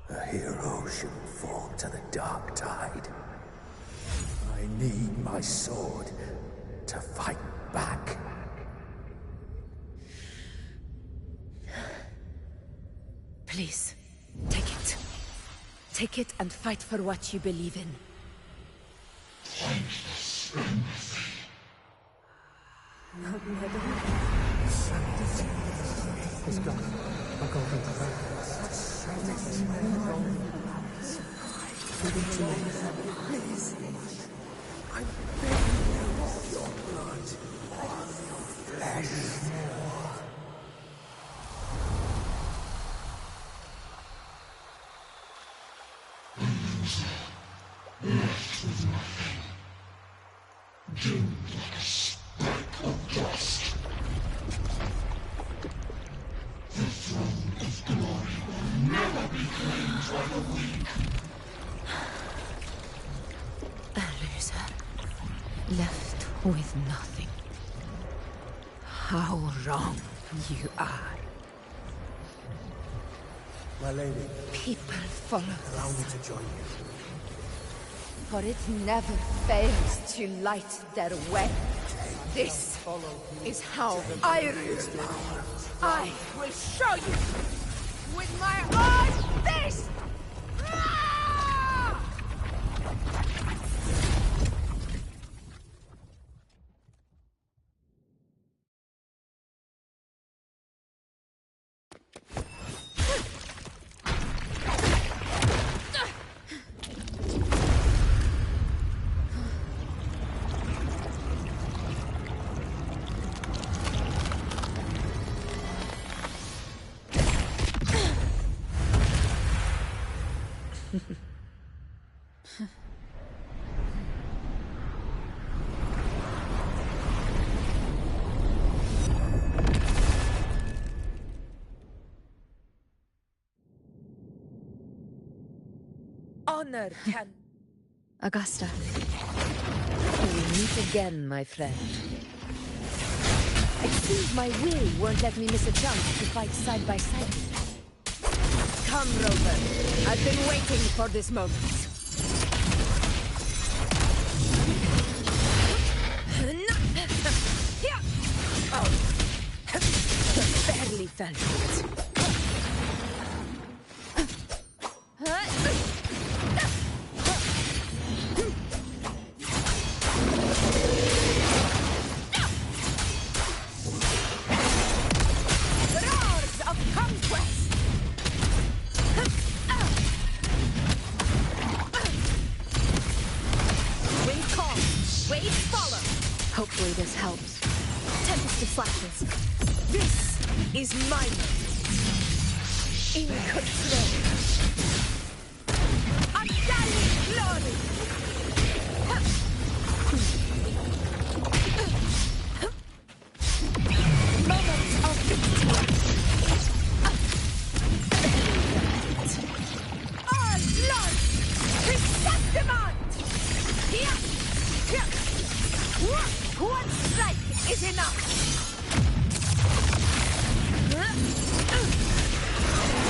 A hero shouldn't fall to the dark tide. I need my sword to fight back. Please, take it. Take it and fight for what you believe in. Thankless empathy. It's gone. I'll go over to Please. I'm begging you, your blood on your flesh. Left with nothing. Doomed like a speck of dust. The throne of glory will never be claimed by the weak. A loser, left with nothing. How wrong you are. My lady. People follow Allow us, me to join you. for it never fails to light their way. This is how I rule. I will show you with my own fist! Ah! Honor can... Augusta. We meet again, my friend. It seems my will won't let me miss a chance to fight side by side with you. Come, Rover. I've been waiting for this moment. Oh, barely fell short. Hopefully this helps. Tempest of flashes. This is my moment. In control. Undying glory! Moment of victory! All Lord! Chrysanthemum! Here! Here! One strike is enough!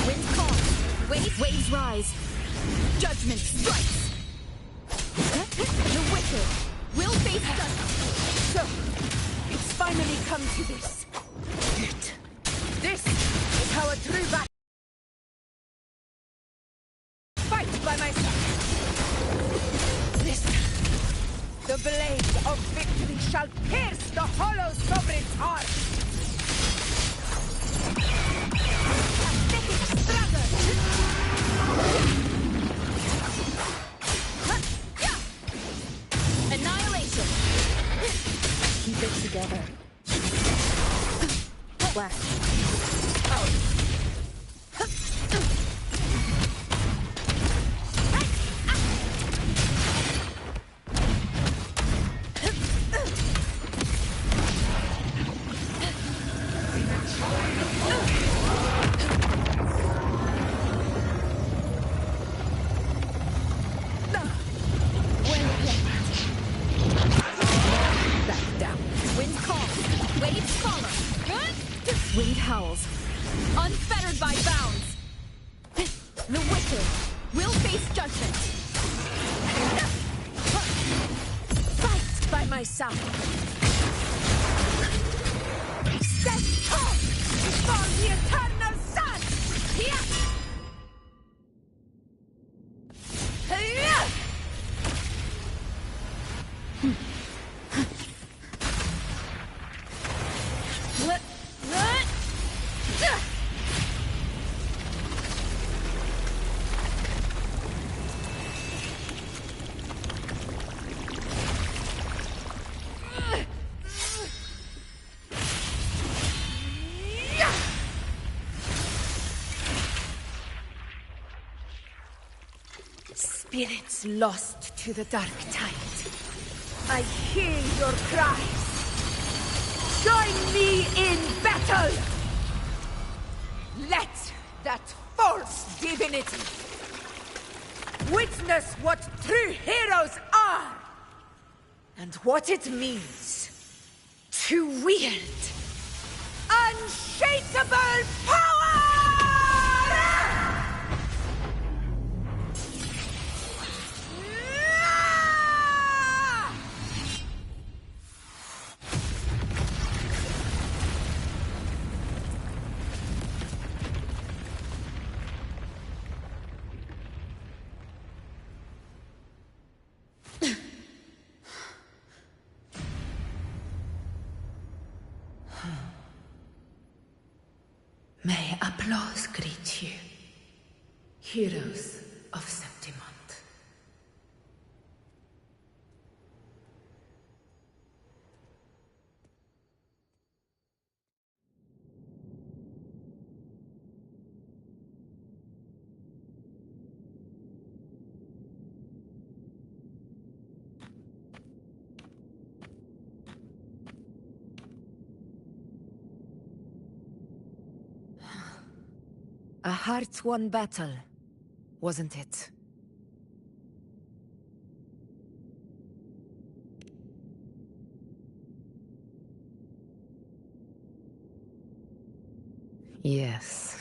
Wind calm. Waves rise. Judgment strikes. The wicked will face justice. So, it's finally come to this. This is how a true battle. Fight by myself. Listen. The blade of victory shall pierce the hollow sovereign's heart. Pathetic struggle. Annihilation. Keep it together. Flash. Wind howls, unfettered by bounds. The wicked will face judgment. Fight by my side. Step up before the eternal sun. Here. Spirits lost to the dark tide. I hear your cries. Join me in battle! Let that false divinity witness what true heroes are and what it means to wield unshakable power! May applause greet you, heroes of Septimont. A hard-won battle, wasn't it? Yes.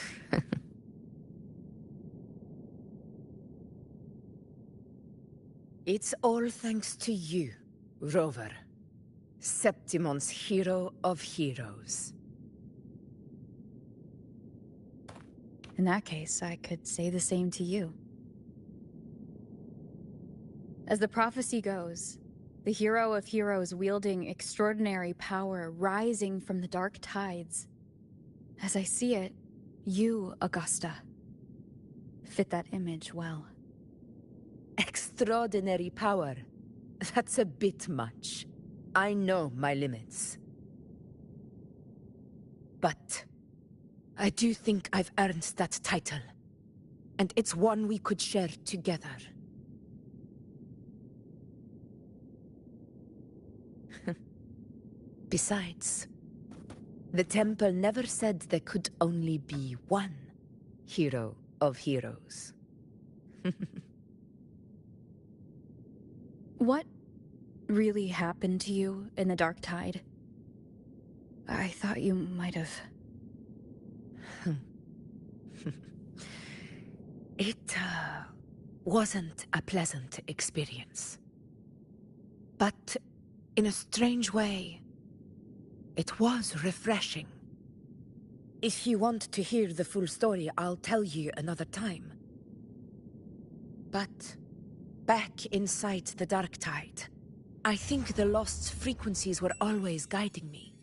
It's all thanks to you, Rover. Septimon's hero of heroes. In that case, I could say the same to you. As the prophecy goes, the hero of heroes wielding extraordinary power rising from the dark tides. As I see it, you, Augusta, fit that image well. Extraordinary power. That's a bit much. I know my limits. But I do think I've earned that title. And it's one we could share together. Besides, the temple never said there could only be one hero of heroes. What really happened to you in the Dark Tide? I thought you might have... It wasn't a pleasant experience. But in a strange way, it was refreshing. If you want to hear the full story, I'll tell you another time. But back inside the Dark Tide, I think the lost frequencies were always guiding me,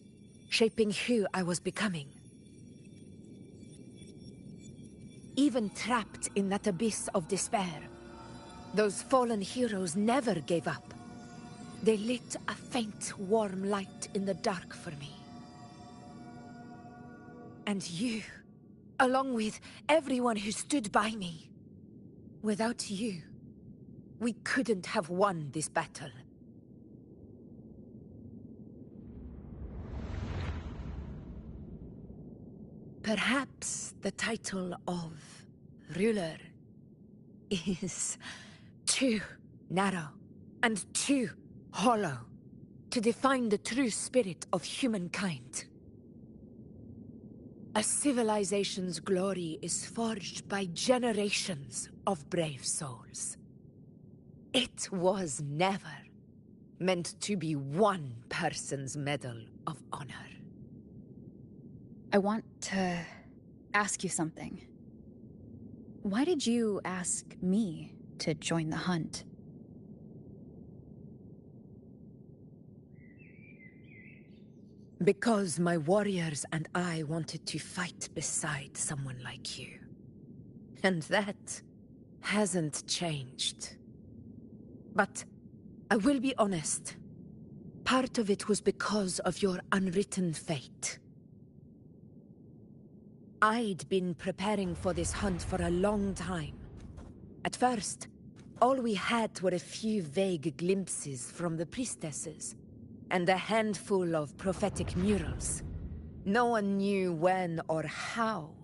shaping who I was becoming. Even trapped in that abyss of despair, those fallen heroes never gave up. They lit a faint, warm light in the dark for me. And you, along with everyone who stood by me. Without you, we couldn't have won this battle. Perhaps the title of ruler is too narrow and too hollow to define the true spirit of humankind. A civilization's glory is forged by generations of brave souls. It was never meant to be one person's medal of honor. I want to ask you something. Why did you ask me to join the hunt? Because my warriors and I wanted to fight beside someone like you. And that hasn't changed. But I will be honest. Part of it was because of your unwritten fate. I'd been preparing for this hunt for a long time. At first, all we had were a few vague glimpses from the priestesses, and a handful of prophetic murals. No one knew when or how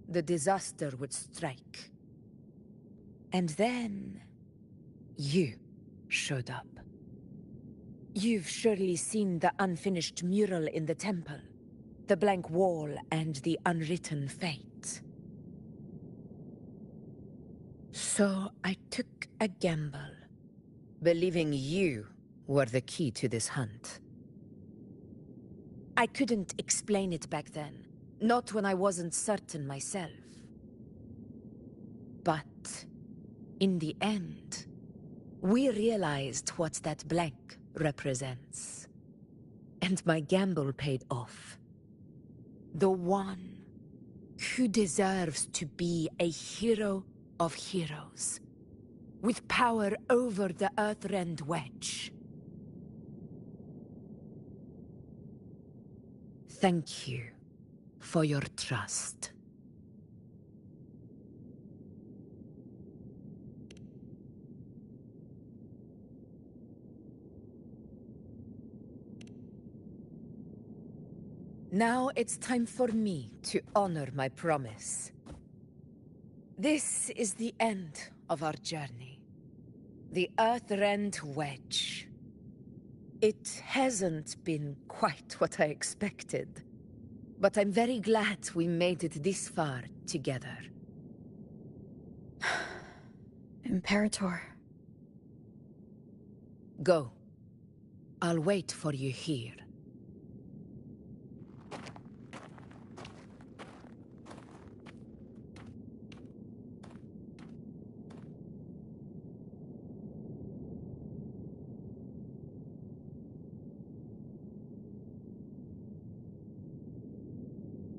the disaster would strike. And then... you showed up. You've surely seen the unfinished mural in the temple. The blank wall and the unwritten fate. So I took a gamble, believing you were the key to this hunt. I couldn't explain it back then, not when I wasn't certain myself. But in the end, we realized what that blank represents. And my gamble paid off. The one who deserves to be a hero of heroes, with power over the Earthrend Wedge. Thank you for your trust. Now it's time for me to honor my promise. This is the end of our journey. The Earthrend Wedge. It hasn't been quite what I expected, but I'm very glad we made it this far together. Imperator. Go. I'll wait for you here.